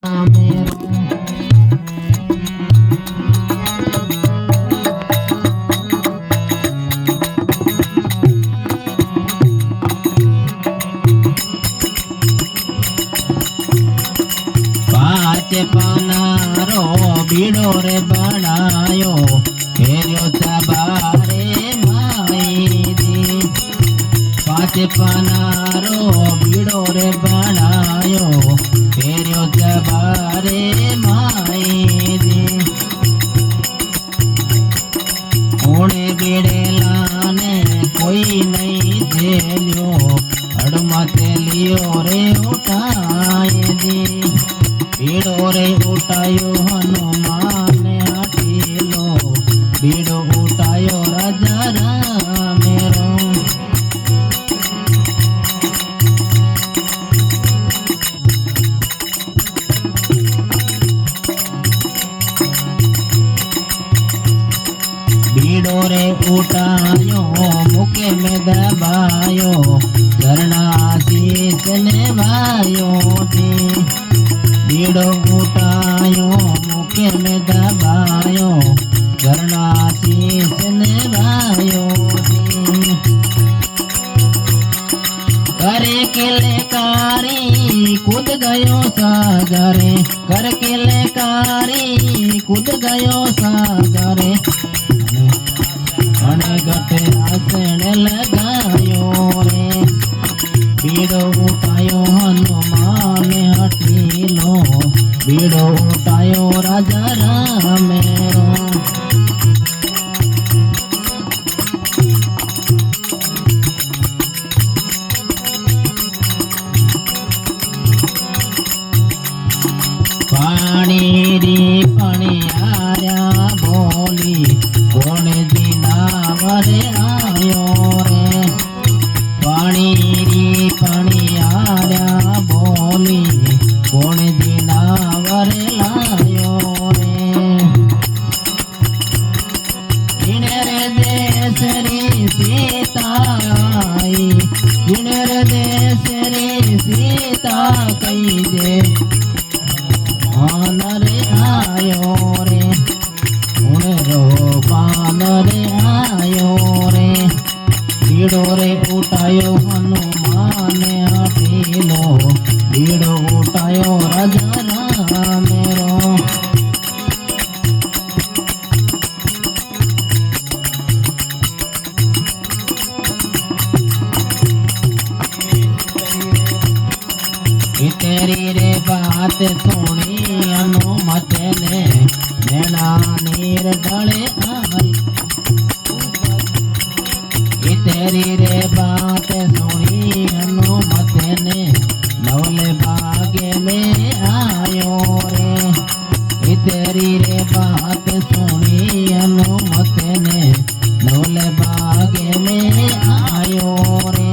पाँच पनारो बीड़ो रे बनायो फेरियो चबारे माई दी। पाँच पनारो बीड़ो रे बनायो फेरियो चबारे माई दी। ओणे बीड़ेला ने कोई नहीं झेलियो अड़माते लियो रे उठाए दी। बीड़ो रे उठायो हनुमान हटीलो बीड़ो उठायो राजा रामेरो। बीड़ो रे उठायो मुके में दबायो धरना शीश ने भायो दी। बीड़ो उठायो मुके में दबायो धरना शीश ने भायो दी। करे किलेकारी कूद गयो सागरे कर किलेकारी कूद गयो सागरे गटे आसन लगायो रे। बीड़ो उठायो हनुमान हटीलो बीड़ो उठायो राजा रामेरो। पानी री पानी आया बोली कौन दिनावरे आयो रे। पानी री पानी आया बोली कौन दिनावरे लायो रे। रे देश री सीता आई रे देश री सीता कई जे रे आयो रे। रो पान रे आयो रे। बीड़ो रे उठायो हनुमान हटीलो बीड़ो उठायो राजा रामेरो। तेरी रे बात सुनी हनुमत ने नैना नीर ढले आई। तेरी रे बात सुनी हनुमत ने नवले बागे में आयो रे। तेरी रे बात सुनी हनुमत ने नवले बागे में आयो रे।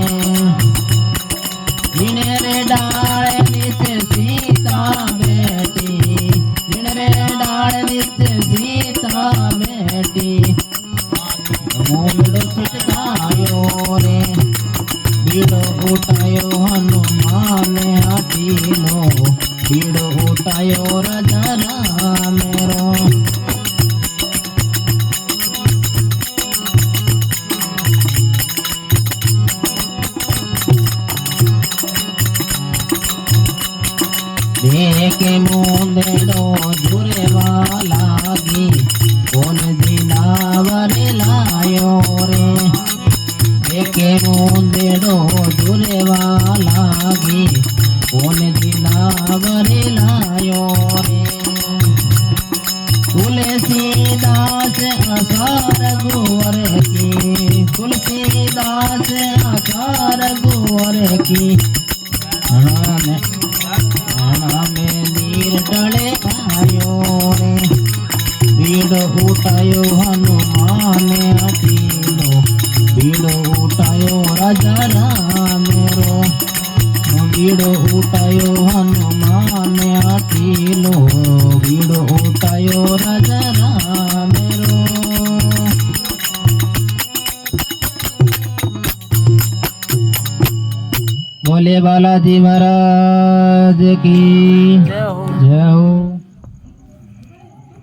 रे डाल नीचे सीता बेटी रे डाल नीचे सीता बेटी मूल छिटकायो रे। बीड़ो उठायो हनुमान हटीलो बीड़ो उठायो राजा रामेरो। देखे मुंदेड़ो जुरे वालागी कौन दिनावरे लायो रे। देखे मुंदेड़ो जुरे वालागी कौन दिनावरे लायो रे। तुलसीदास आसार गुवर की तुलसीदास आसार गुवर की में नीर डले आयो रे। बीड़ो उठायो हनुमान हटीलो बीड़ो उठायो राजा रामेरो। बीड़ो उठायो हनुमान हटीलो बीड़ो उठायो राजा रामेरो। बोले बोले बालाजी महाराज की जय हो। जय हो।